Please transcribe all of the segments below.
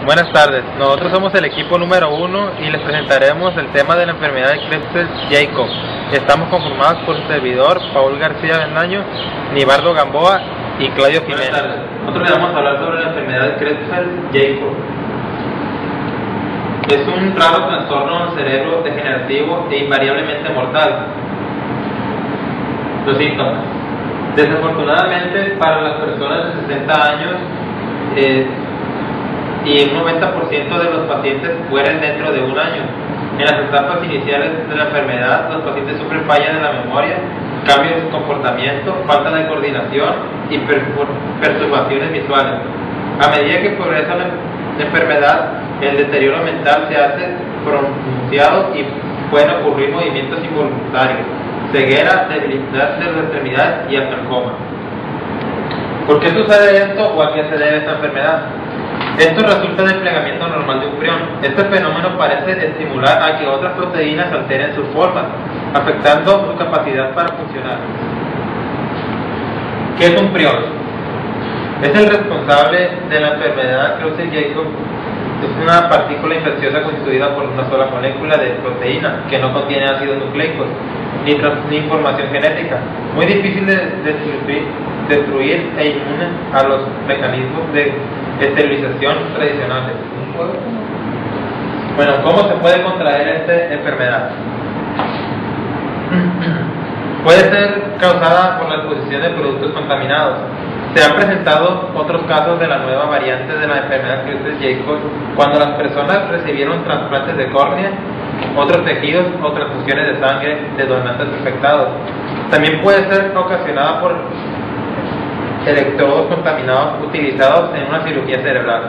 Buenas tardes, nosotros somos el equipo número 1 y les presentaremos el tema de la enfermedad de Creutzfeldt-Jakob. Estamos conformados por su servidor, Paul García Bendaño, Nibardo Gamboa y Claudio Jiménez. Buenas tardes, nosotros le vamos a hablar sobre la enfermedad de Creutzfeldt-Jakob. Es un raro trastorno del cerebro degenerativo e invariablemente mortal. Los síntomas. Desafortunadamente, para las personas de 60 años, y un 90% de los pacientes mueren dentro de un año. En las etapas iniciales de la enfermedad, los pacientes sufren fallas de la memoria, cambios de comportamiento, falta de coordinación y perturbaciones visuales. A medida que progresa la enfermedad, el deterioro mental se hace pronunciado y pueden ocurrir movimientos involuntarios, ceguera, debilidad de las extremidades y hasta el coma. ¿Por qué sucede esto o a qué se debe esta enfermedad? Esto resulta del plegamiento normal de un prión. Este fenómeno parece estimular a que otras proteínas alteren sus formas, afectando su capacidad para funcionar. ¿Qué es un prión? Es el responsable de la enfermedad Creutzfeldt-Jakob. Es una partícula infecciosa constituida por una sola molécula de proteína que no contiene ácidos nucleicos ni información genética. Muy difícil de destruir e inmune a los mecanismos de esterilización tradicionales. Bueno, ¿cómo se puede contraer esta enfermedad? Puede ser causada por la exposición de productos contaminados. Se han presentado otros casos de la nueva variante de la enfermedad Creutzfeldt-Jakob cuando las personas recibieron trasplantes de córnea, otros tejidos o transfusiones de sangre de donantes infectados. También puede ser ocasionada por electrodos contaminados utilizados en una cirugía cerebral.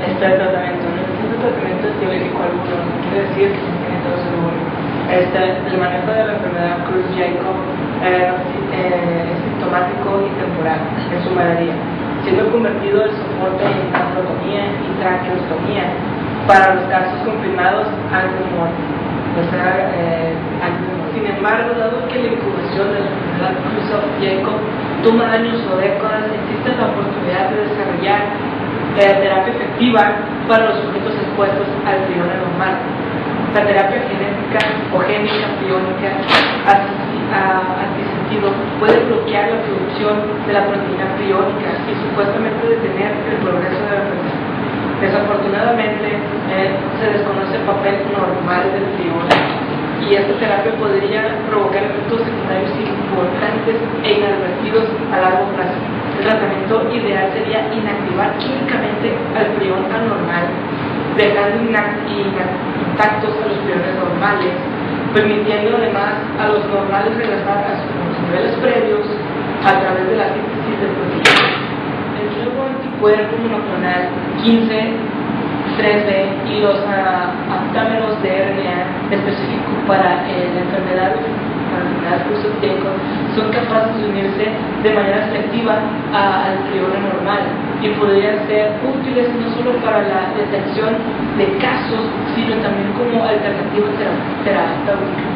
Este tratamiento no es tratamiento teórico alguno, no quiere decir que se tiene todo seguro. El manejo de la enfermedad Creutzfeldt-Jakob es sintomático y temporal en su mayoría, siendo convertido el soporte en traqueotomía y traqueostomía para los casos confirmados antes de muerte. Sin embargo, dado que la incubación de la enfermedad Creutzfeldt-Jakob toma años o décadas, existe la oportunidad de desarrollar terapia efectiva para los sujetos expuestos al prión anormal. La terapia genética o génica priónica antisentido puede bloquear la producción de la proteína priónica y supuestamente detener el progreso de la enfermedad. Desafortunadamente, se desconoce el papel normal del prión y esta terapia podría provocar efectos secundarios importantes e inadvertidos a largo plazo. El tratamiento ideal sería inactivar químicamente al prión anormal, dejando intactos a los priones normales, permitiendo además a los normales regresar a sus niveles previos a través de la síntesis de proteínas. El nuevo anticuerpo monoclonal 15-3D y los aptámeros de RNA específico para la enfermedad Creutzfeldt-Jakob son capaces de unirse de manera selectiva al prión anormal y podrían ser útiles no solo para la detección de casos, sino también como alternativa terapéutica.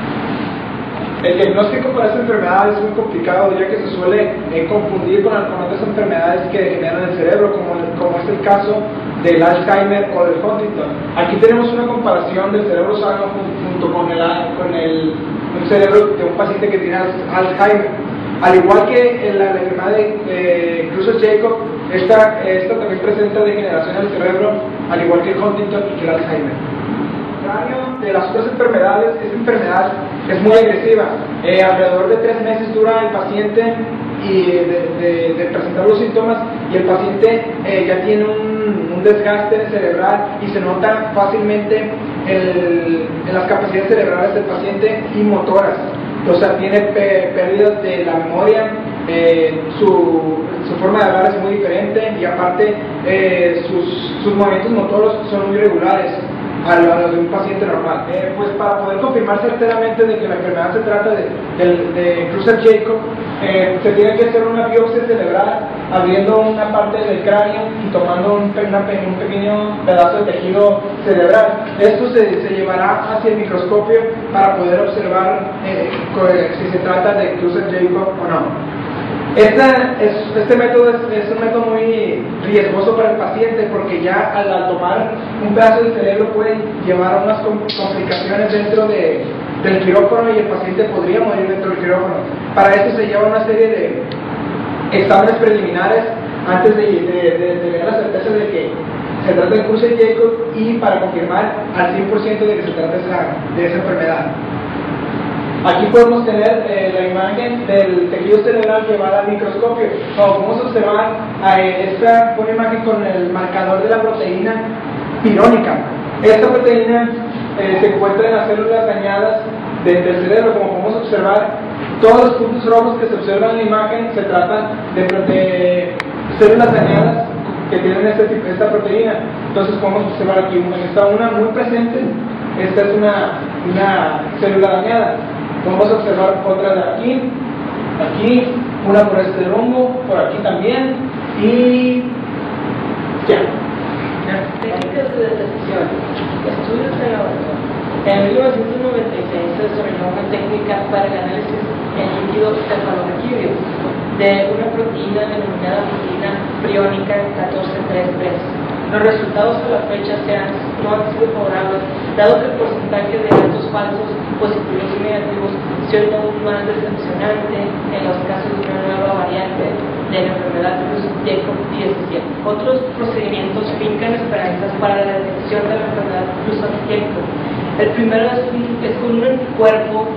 El diagnóstico para esta enfermedad es muy complicado, ya que se suele confundir con otras enfermedades que degeneran el cerebro, como es el caso del Alzheimer o del Huntington. Aquí tenemos una comparación del cerebro sano junto con un cerebro de un paciente que tiene Alzheimer. Al igual que en la enfermedad de Creutzfeldt-Jakob, esta también presenta degeneración del cerebro, al igual que el Huntington y que el Alzheimer. De las otras enfermedades, esta enfermedad es muy agresiva. Alrededor de 3 meses dura el paciente y de presentar los síntomas, y el paciente ya tiene un desgaste cerebral y se nota fácilmente en las capacidades cerebrales del paciente y motoras. O sea, tiene pérdidas de la memoria, su forma de hablar es muy diferente, y aparte sus movimientos motoros son muy irregulares a los de un paciente normal. Pues para poder confirmar certeramente de que la enfermedad se trata de Creutzfeldt-Jakob, se tiene que hacer una biopsia cerebral abriendo una parte del cráneo y tomando un pequeño pedazo de tejido cerebral. Esto se llevará hacia el microscopio para poder observar si se trata de Creutzfeldt-Jakob o no. Este método es un método muy riesgoso para el paciente porque ya al tomar un pedazo del cerebro puede llevar a unas complicaciones dentro del quirófano y el paciente podría morir dentro del quirófano. Para eso se lleva una serie de exámenes preliminares antes de tener la certeza de que se trata de Creutzfeldt-Jakob y para confirmar al 100% de que se trata de esa enfermedad. Aquí podemos tener la imagen del tejido cerebral llevada al microscopio. Como podemos observar, esta fue una imagen con el marcador de la proteína pirónica. Esta proteína se encuentra en las células dañadas del cerebro. Como podemos observar, todos los puntos rojos que se observan en la imagen se tratan de células dañadas que tienen esta proteína. Entonces podemos observar aquí una muy presente. Esta es una célula dañada. Podemos observar otra de aquí, una por este rumbo, por aquí también, y ya. Técnicas de detección, estudios de laboratorio. En 1996 se desarrolló una técnica para el análisis en líquido cefalorraquídeo de una proteína denominada proteína priónica 1433. Los resultados a la fecha no han sido favorables, dado que el porcentaje de datos falsos, positivos y negativos se oye aún más decepcionante en los casos de una nueva variante de la enfermedad Creutzfeldt-Jakob 17. Otros procedimientos fincan esperanzas para la detección de la enfermedad Creutzfeldt-Jakob. El primero es con un anticuerpo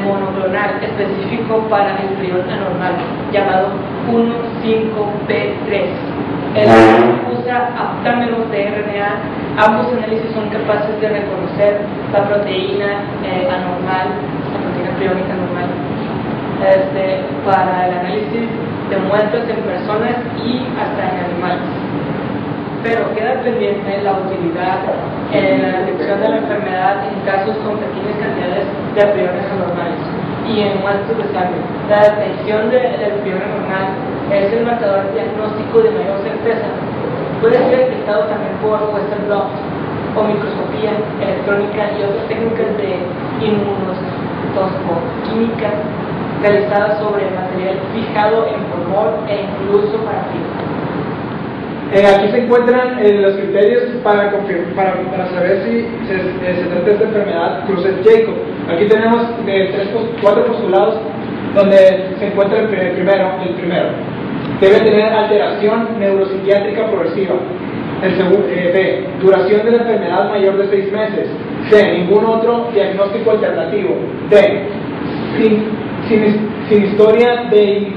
monoclonal específico para el prión anormal, llamado 1,5p3. El usa aptámeros de RNA. Ambos análisis son capaces de reconocer la proteína anormal, la proteína priónica anormal, para el análisis de muestras en personas y hasta en animales. Pero queda pendiente la utilidad en la detección de la enfermedad en casos con pequeñas cantidades de priones anormales y en muestras de sangre. La detección del prion anormal es el marcador diagnóstico de mayor certeza. Puede ser detectado también por Western blot o microscopía electrónica y otras técnicas de inmunohistoquímica realizadas sobre material fijado en formol e incluso para fibra. Aquí se encuentran los criterios para saber si se trata de esta enfermedad Creutzfeldt-Jakob. Aquí tenemos 4 postulados donde se encuentra el primero. Debe tener alteración neuropsiquiátrica progresiva. El segundo, B, duración de la enfermedad mayor de 6 meses. C, ningún otro diagnóstico alternativo. D, sin historia de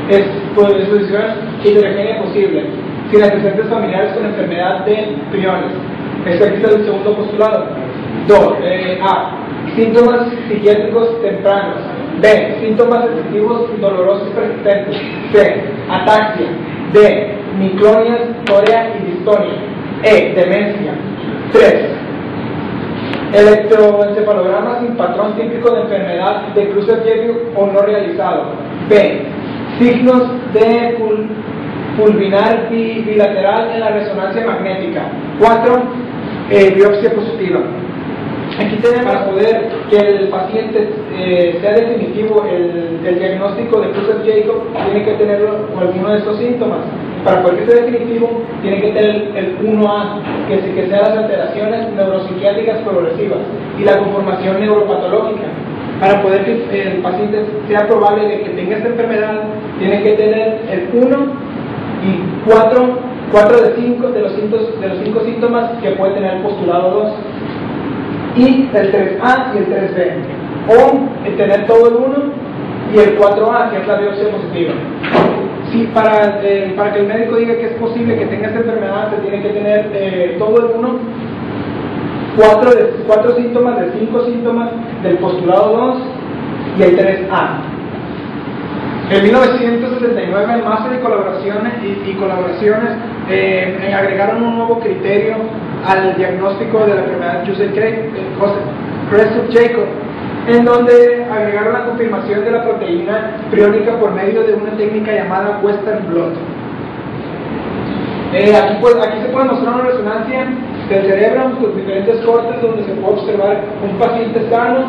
exposición heterogénea posible, sin antecedentes familiares con enfermedad de priones. Aquí está el segundo postulado. A, síntomas psiquiátricos tempranos. B, síntomas sensitivos dolorosos persistentes. C, ataxia. D, miclonias, corea y distonia. E, demencia. 3, electroencefalograma sin patrón típico de enfermedad de Creutzfeldt-Jakob o no realizado. B, signos de pulvinar bilateral en la resonancia magnética. 4, biopsia positiva. Aquí tenemos, para poder que el paciente sea definitivo el diagnóstico de Creutzfeldt-Jakob, tiene que tener alguno de estos síntomas. Para poder que sea definitivo, tiene que tener el 1A, que sean las alteraciones neuropsiquiátricas progresivas y la conformación neuropatológica. Para poder que el paciente sea probable de que tenga esta enfermedad, tiene que tener el 1 y 4 de 5 de los 5 síntomas que puede tener el postulado 2. Y el 3A y el 3B, o tener todo el 1 y el 4A, que es la biopsia positiva. Sí, para que el médico diga que es posible que tenga esta enfermedad, se tiene que tener todo el 1, 4 síntomas de 5 síntomas del postulado 2 y el 3A. En 1969, el máster de colaboraciones agregaron un nuevo criterio al diagnóstico de la enfermedad Creutzfeldt-Jakob, en donde agregaron la confirmación de la proteína priónica por medio de una técnica llamada Western blot. Aquí se puede mostrar una resonancia del cerebro, los diferentes cortes donde se puede observar un paciente sano,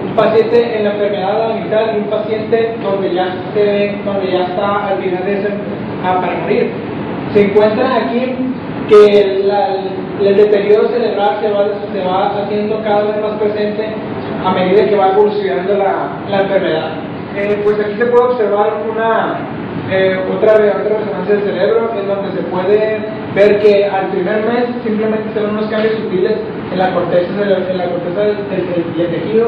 un paciente en la enfermedad de la mitad y un paciente donde ya está al final de ese para morir. Se encuentra aquí que el deterioro cerebral se va haciendo cada vez más presente a medida que va evolucionando la enfermedad. Pues aquí se puede observar otra resonancia del cerebro, en donde se puede ver que al primer mes simplemente se ven unos cambios sutiles en la corteza del tejido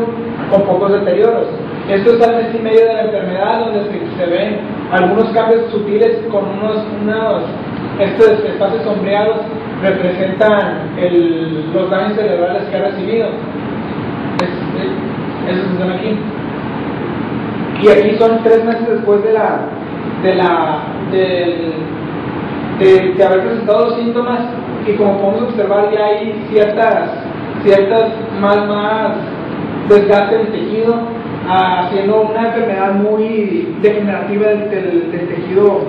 con pocos deterioros. Esto es al mes y medio de la enfermedad, donde se ven algunos cambios sutiles con estos espacios sombreados representan los daños cerebrales que ha recibido. Eso se llama aquí. Y aquí son 3 meses después de haber presentado los síntomas, y como podemos observar ya hay ciertas más desgaste del tejido, haciendo una enfermedad muy degenerativa del tejido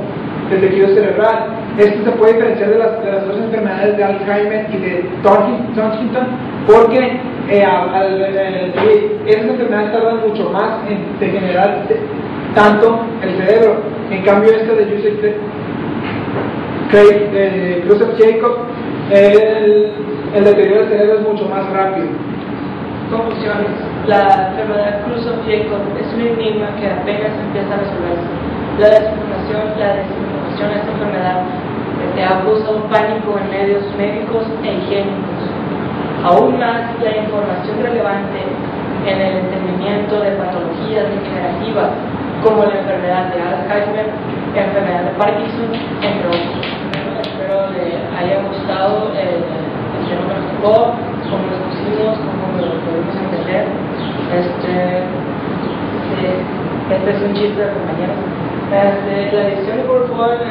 cerebral. Esto se puede diferenciar de las dos enfermedades de Alzheimer y de Huntington, porque esas enfermedades tardan mucho más en degenerar tanto el cerebro. En cambio, esta de Creutzfeldt-Jakob, el deterioro del cerebro es mucho más rápido. Conclusiones. La enfermedad Creutzfeldt-Jakob es un enigma que apenas empieza a resolverse. La desinformación de esta enfermedad ha causado pánico en medios médicos e higiénicos. Aún más, la información relevante en el entendimiento de patologías degenerativas como la enfermedad de Alzheimer, la enfermedad de Parkinson, entre otros. Espero le haya gustado el tema que nos tocó, cómo lo pusimos, cómo lo podemos entender. Este es un chiste de compañeros. La edición de PowerPoint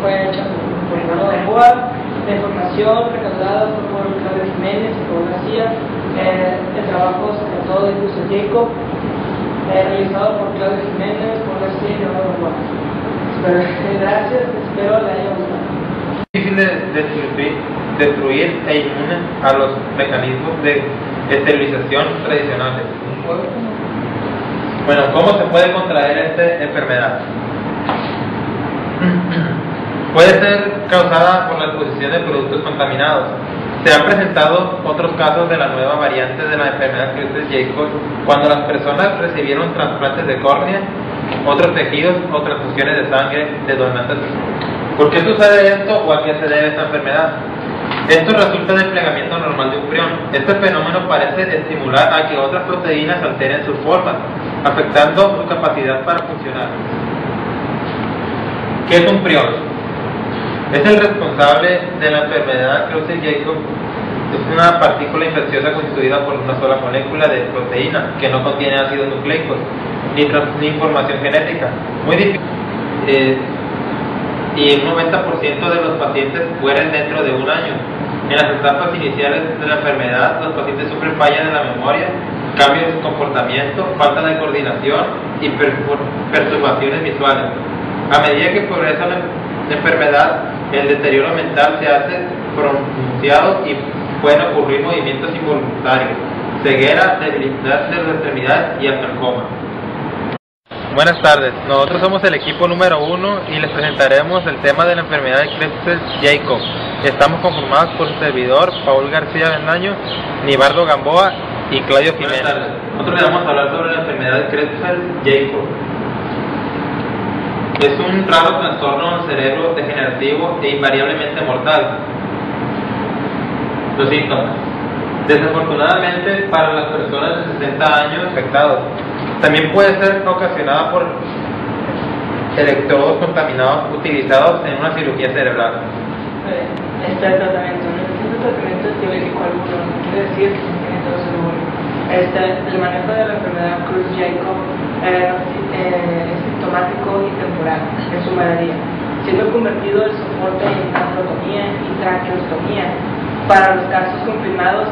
fue hecha por Eduardo Gamboa. La información recaudada fue por Claudio Jiménez y Paul García. El trabajo sobre todo de Creutzfeldt-Jakob, realizado por Claudio Jiménez, Paul García y Eduardo Gamboa. Gracias, espero le haya gustado. Es difícil destruir e inmune a los mecanismos de esterilización tradicionales. Bueno, ¿cómo se puede contraer esta enfermedad? Puede ser causada por la exposición de productos contaminados. Se han presentado otros casos de la nueva variante de la enfermedad Creutzfeldt-Jakob cuando las personas recibieron trasplantes de córnea, otros tejidos o transfusiones de sangre de donantes. ¿Por qué sucede esto o a qué se debe esta enfermedad? Esto resulta del plegamiento normal de un prión. Este fenómeno parece estimular a que otras proteínas alteren su forma, afectando su capacidad para funcionar. ¿Qué es un prión? Es el responsable de la enfermedad Creutzfeldt-Jakob. Es una partícula infecciosa constituida por una sola molécula de proteína que no contiene ácidos nucleicos ni información genética. Muy difícil. Y el 90% de los pacientes mueren dentro de un año. En las etapas iniciales de la enfermedad, los pacientes sufren fallas de la memoria, cambios de comportamiento, falta de coordinación y perturbaciones visuales. A medida que progresa la enfermedad, el deterioro mental se hace pronunciado y pueden ocurrir movimientos involuntarios, ceguera, debilidad de las extremidades y hasta el coma. Buenas tardes, nosotros somos el equipo número 1 y les presentaremos el tema de la enfermedad de Creutzfeldt-Jakob. Estamos conformados por su servidor, Paul García Bendaño, Nibardo Gamboa y Claudio Jiménez. Buenas tardes, nosotros le vamos a hablar sobre la enfermedad de Creutzfeldt-Jakob. Es un raro trastorno del cerebro degenerativo e invariablemente mortal. Los síntomas. Desafortunadamente, para las personas de 60 años afectados, también puede ser ocasionada por electrodos contaminados utilizados en una cirugía cerebral. Este tratamiento no es tratamiento teórico alguno, no quiere decir que se tiene todo seguro. El manejo de la enfermedad Creutzfeldt-Jakob es sintomático y temporal en su mayoría, siendo convertido el soporte en traqueotomía y traqueostomía para los casos confirmados